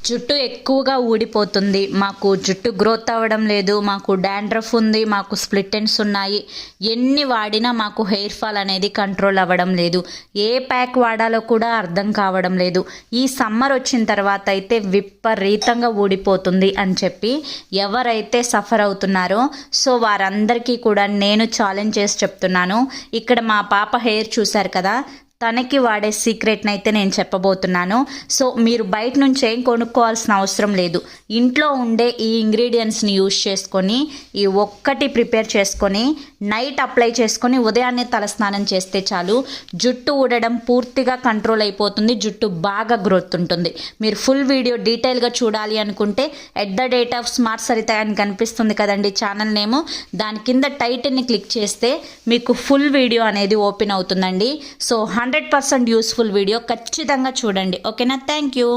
జుట్టు ఎక్కువగా ఊడిపోతుంది, మాకు జుట్టు గ్రోత్ అవ్వడం లేదు, మాకు డాండ్రఫ్ ఉంది, మాకు స్ప్లిట్ ఎండ్స్ ఉన్నాయి, ఎన్ని వాడినా మాకు హెయిర్ ఫాల్ అనేది కంట్రోల్ అవ్వడం లేదు, ఏ ప్యాక్ వాడాలో కూడా అర్థం కావడం లేదు, ఈ సమ్మర్ వచ్చిన తర్వాత అయితే విపరీతంగా ఊడిపోతుంది అని చెప్పి ఎవరైతే సఫర్ అవుతున్నారో సో వారందరికీ కూడా నేను ఛాలెంజ్ చేసి చెప్తున్నాను. ఇక్కడ మా పాప హెయిర్ చూశారు కదా, తనకి వాడే సీక్రెట్ని అయితే నేను చెప్పబోతున్నాను. సో మీరు బయట నుంచి ఏం కొనుక్కోవాల్సిన అవసరం లేదు, ఇంట్లో ఉండే ఈ ఇంగ్రీడియంట్స్ని యూజ్ చేసుకొని ఈ ఒక్కటి ప్రిపేర్ చేసుకొని నైట్ అప్లై చేసుకొని ఉదయాన్నే తలస్నానం చేస్తే చాలు, జుట్టు ఊడడం పూర్తిగా కంట్రోల్ అయిపోతుంది, జుట్టు బాగా గ్రోత్ ఉంటుంది. మీరు ఫుల్ వీడియో డీటెయిల్గా చూడాలి అనుకుంటే @రేట్ ఆఫ్ స్మార్ట్ సరిత అని కనిపిస్తుంది కదండి ఛానల్ నేము, దాని కింద టైటిల్ని క్లిక్ చేస్తే మీకు ఫుల్ వీడియో అనేది ఓపెన్ అవుతుందండి. సో 100% యూస్ఫుల్ వీడియో ఖచ్చితంగా చూడండి. ఓకేనా? Thank you.